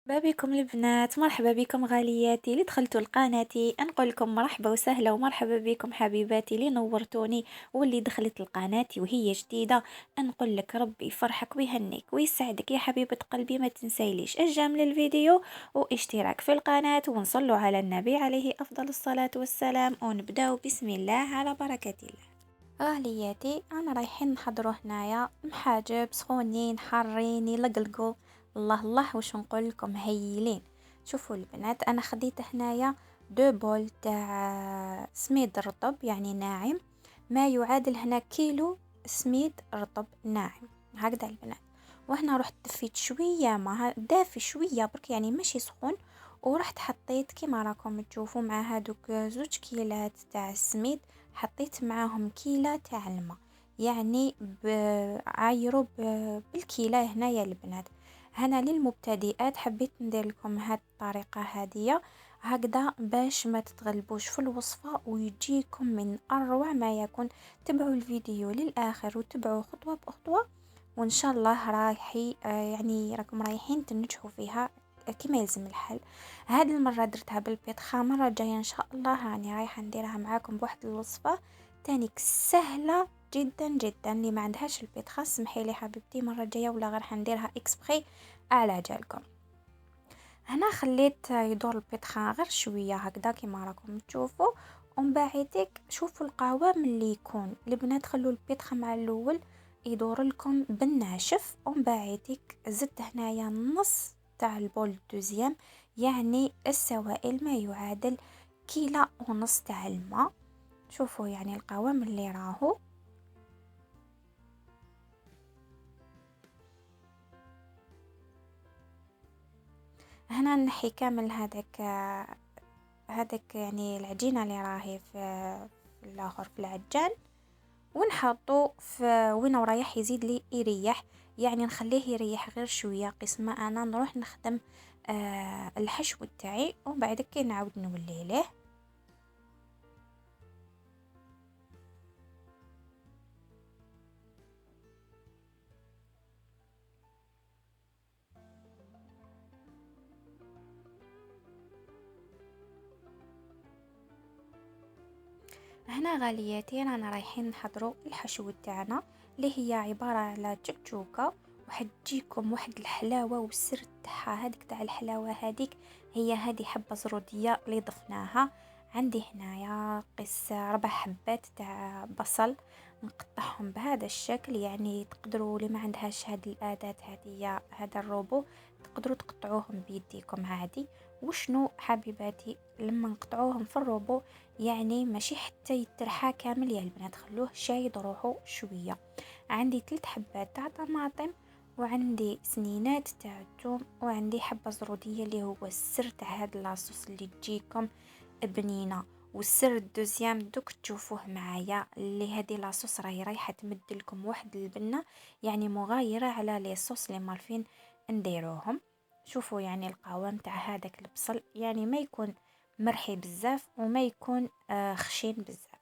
مرحبا بكم البنات، مرحبا بكم غالياتي اللي دخلتوا لقناتي. نقول لكم مرحبا وسهلا ومرحبا بكم حبيباتي اللي نورتوني واللي دخلت لقناتي وهي جديدة. نقول لك ربي يفرحك ويهنيك ويسعدك يا حبيبة قلبي، ما تنسيليش اعجاب للفيديو واشتراك في القناة ونصلوا على النبي عليه أفضل الصلاة والسلام، ونبداو بسم الله على بركة الله. غالياتي انا رايحين نحضروا هنايا محاجب سخونين حارين يلقلقوا. الله الله واش نقول لكم هايلين. شوفوا البنات، انا خديت هنايا دو بول تاع سميد رطب يعني ناعم، ما يعادل هنا كيلو سميد رطب ناعم هكذا البنات. وهنا رحت دفيت شويه مع دافي شويه برك يعني ماشي سخون، ورحت حطيت كيما راكم تشوفوا مع هادوك زوج كيلات تاع السميد، حطيت معاهم كيلة تاع الماء، يعني عايروا بالكيلة هنا يا البنات. هنا للمبتدئات حبيت ندير لكم هاد الطريقة هادية هكذا باش ما تتغلبوش في الوصفة ويجيكم من أروع ما يكون. تبعوا الفيديو للآخر وتبعوا خطوة بخطوة، وإن شاء الله رايحي يعني راكم رايحين تنجحوا فيها كما يلزم الحل. هذه المرة درتها بالبيض، مرة جاية ان شاء الله راني رايحة نديرها معاكم بواحد الوصفة تانيك سهلة جدا جدا. اللي ما عندهاش البيض سمحي لي حبيبتي، مرة جاية ولا غير حنديرها اكسبري على جالكم. هنا خليت يدور البيض غير شوية هكذا كما راكم تشوفوا، ومن بعدك شوفوا القوام اللي يكون البنات، خلوا البيض مع الاول يدور لكم بالناشف، ومن بعدك زدت هنايا نص تاع البول دوزيام، يعني السوائل ما يعادل كيلو ونص تاع الماء. شوفوا يعني القوام اللي راهو. هنا نحي كامل هذاك يعني العجينة اللي راهي في الاخر في العجان، ونحطو في وين رايح يزيد لي يريح، يعني نخليه يريح غير شويه قسمه انا نروح نخدم الحشو تاعي، ومن بعد كي نعاود نولي له. هنا غالياتي رانا رايحين نحضروا الحشو تاعنا اللي هي عباره على تشكوكه، وحتجيكم واحد الحلاوه، والسر تاعها هذيك تاع الحلاوه هذيك هي هذه حبه زروديه اللي ضفناها. عندي هنايا قس 4 حبات تاع بصل نقطعهم بهذا الشكل، يعني تقدروا اللي ما عندهاش هاد الاداه هذه هذا الروبو تقدروا تقطعوهم بيديكم عادي. وشنو حبيباتي لما نقطعوهم في الروبو يعني ماشي حتى يترحى كامل يا البنات، خلوه شايد روحو شويه. عندي 3 حبات تاع طماطم، وعندي سنينات تاع الثوم، وعندي حبه زروديه اللي هو السر تاع هاد لاصوص اللي تجيكم بنينه. والسر الدوزيام دوك تشوفوه معايا اللي هذه لاصوص راهي رايحه تمد لكم واحد البنه، يعني مغايره على لي صوص اللي مالفين نديروهم. شوفوا يعني القوام تاع هذاك البصل يعني ما يكون مرحي بزاف وما يكون خشين بزاف.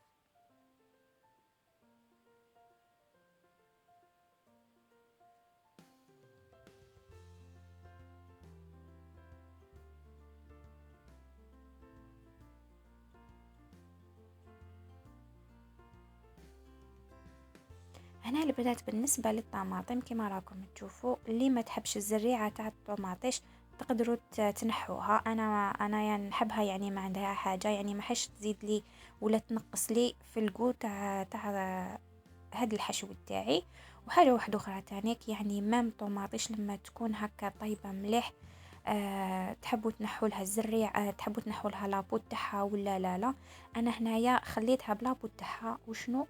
هنا البنات بالنسبه للطماطم كما راكم تشوفوا، اللي ما تحبش الزريعه تاع الطماطيش تقدروا تنحوها. انا يعني نحبها، يعني ما عندها حاجه، يعني ما حش تزيد لي ولا تنقص لي في الجو تاع هاد الحشو تاعي. وحاجه واحده اخرى تانيك، يعني مام طماطيش لما تكون هكا طيبه مليح تحبوا تنحوا لها الزريع، تحبوا تنحوا لها لابوت تاعها ولا لا. انا هنايا خليتها بلابوت تاعها. وشنو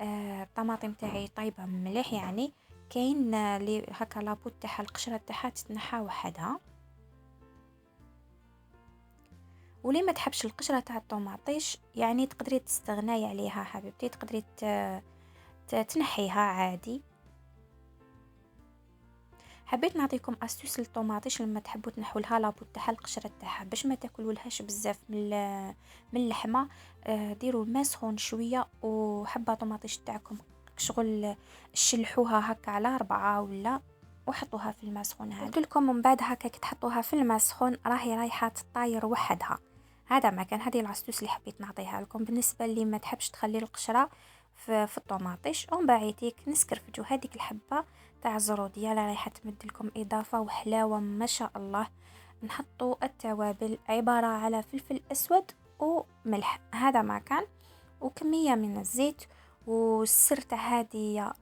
الطماطم تاعي طيبه مليح، يعني كاين لي هكا لابوت تاعها القشره تاعها تتنحى وحدها. ولي ما تحبش القشره تاع الطماطيش يعني تقدري تستغناي عليها حبيبتي، تقدري تنحيها عادي. حبيت نعطيكم استوس للطوماطيش لما تحبوا تنحوا لها لابو تاعها القشره تاعها باش ما تاكلولهاش بزاف من اللحمه. ديروا الماء سخون شويه وحبه طوماطيش تاعكم شغل شلحوها هكا على 4 ولا وحطوها في الماء سخون. قلت لكم من بعد هكا كي تحطوها في الماء سخون راهي رايحه تطاير وحدها. هذا ما كان، هذه العستوس اللي حبيت نعطيها لكم. بالنسبه اللي ما تحبش تخلي القشره في الطوماطيش اون بعيتيك نسكرفجوا هذيك الحبه تاع الزرود ديالها، رايحه تمد لكم اضافه وحلاوه ما شاء الله. نحطوا التوابل عباره على فلفل اسود وملح، هذا ما كان، وكميه من الزيت. والسر تاع هذه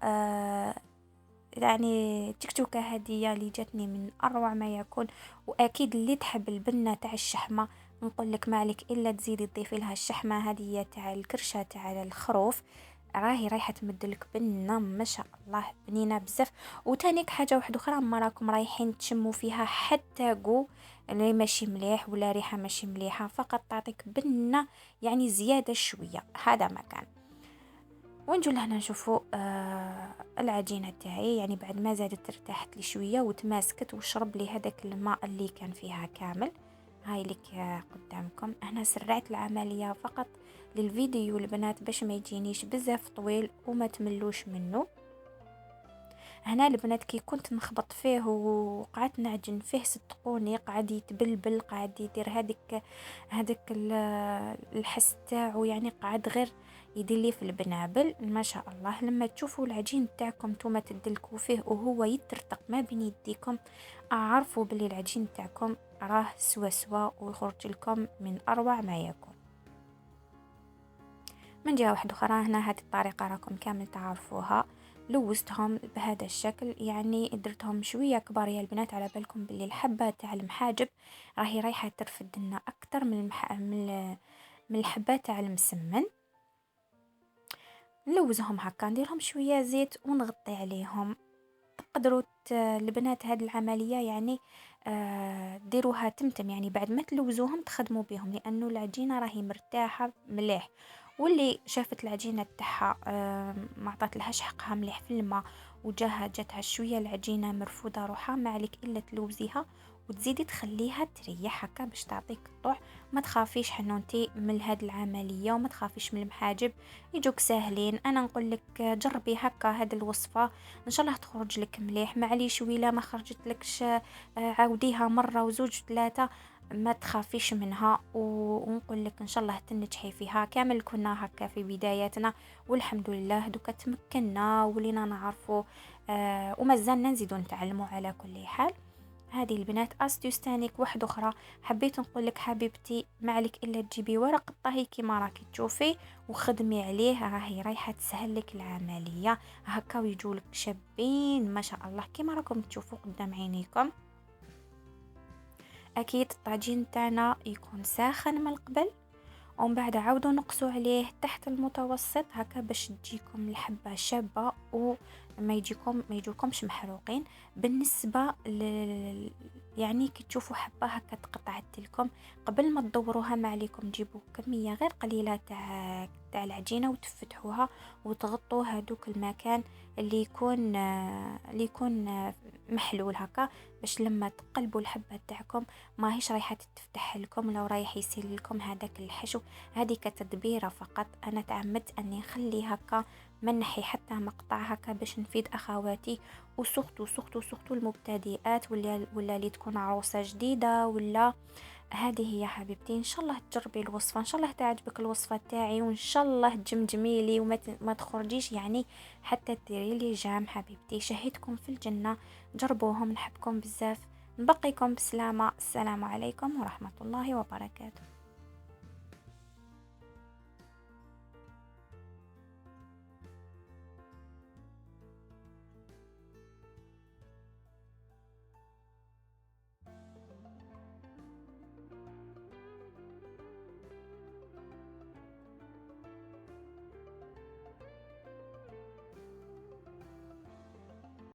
يعني تكتوكه هديه اللي جاتني من اروع ما يكون. واكيد اللي تحب البنه تاع الشحمه نقول لك ما عليك الا تزيدي تضيفي لها الشحمه هذه تاع الكرشه تاع الخروف، راهي رايحه تمدلك بنه ما شاء الله بنينه بزاف. وتانيك حاجه واحده اخرى، ما راكم رايحين تشموا فيها حتى جو اللي ماشي مليح ولا ريحه ماشي مليحه، فقط تعطيك بنه يعني زياده شويه. هذا ما كان. ونجو لهنا نشوفوا العجينه تاعي، يعني بعد ما زادت ارتاحت لي شويه وتماسكت وشرب لي هذاك الماء اللي كان فيها كامل. هاي لك قدامكم. هنا سرعت العمليه فقط للفيديو البنات باش ما يجينيش بزاف طويل وما تملوش منه. هنا البنات كي كنت نخبط فيه وقعدت نعجن فيه صدقوني قاعد يتبلبل، قاعد يدير هذاك الحس تاعو، يعني قاعد غير يدير لي في البنابل ما شاء الله. لما تشوفوا العجين تاعكم نتوما تدلكوا فيه وهو يترتق ما بين يديكم، اعرفوا باللي العجين تاعكم راه سوا ويخرج لكم من اروع ما يكون. من جهه واحده اخرى هنا هذه الطريقه راكم كامل تعرفوها، لوزتهم بهذا الشكل، يعني درتهم شويه كبار يا البنات على بالكم باللي الحبه تاع المحاجب راهي رايحه ترفد لنا اكثر من الحبه تاع المسمن. نلوزهم هكا، نديرهم شويه زيت ونغطي عليهم. تقدروا البنات هذه العمليه يعني ديروها تمتم، يعني بعد ما تلوزوهم تخدموا بهم لانه العجينه راهي مرتاحه مليح. واللي شافت العجينه تاعها ما عطات لهاش حقها مليح في الماء جاتها شويه العجينه مرفوده روحها، ما عليك الا تلوزيها وتزيدي تخليها تريح هكا باش تعطيك الطوع. ما تخافيش حنونتي من هاد العمليه وما تخافيش من المحاجب، يجوك ساهلين. انا نقول لك جربي هكا هاد الوصفه ان شاء الله تخرج لك مليح. معليش ويلا ما خرجت لكش عاوديها مره وزوج ثلاثه، ما تخافيش منها. ونقول لك ان شاء الله تنجحي فيها. كامل كنا هكا في بداياتنا والحمد لله دوكا تمكنا ولينا نعرفوا وما زلنا نزيدوا نتعلموا على كل حال. هذه البنات استيوس تانيك واحده اخرى حبيت نقول لك حبيبتي، ما عليك الا تجيبي ورق الطهي كيما راكي تشوفي وخدمي عليه، راهي رايحه تسهل لك العمليه هكا ويجولك شابين ما شاء الله كيما راكم تشوفوا قدام عينيكم. اكيد الطاجين تاعنا يكون ساخن من قبل، ومن بعد عاودوا نقصوا عليه تحت المتوسط هكا باش تجيكم الحبه شابه وما يجوكمش محروقين. بالنسبه يعني كي تشوفوا حبه هكا تقطعت لكم قبل ما تدوروها ما عليكم تجيبوا كميه غير قليله تاع العجينه وتفتحوها وتغطوا هذوك المكان اللي يكون محلول هكا باش لما تقلبوا الحبه تاعكم ماهيش رايحه تفتح لكم لو رايح يسيل لكم هذاك الحشو. هذه كتدبيره فقط، انا تعمدت اني نخلي هكا ما نحي حتى مقطع هكا باش نفيد اخواتي وسختوا المبتدئات ولا اللي تكون عروسه جديده ولا. هذه هي حبيبتي، ان شاء الله تجربي الوصفه، ان شاء الله تعجبك الوصفه تاعي وان شاء الله تجمجمي لي وما تخرجيش يعني حتى ديري لي جام. حبيبتي شهيتكم في الجنه، جربوهم، نحبكم بزاف، نبقيكم بسلامه. السلام عليكم ورحمه الله وبركاته.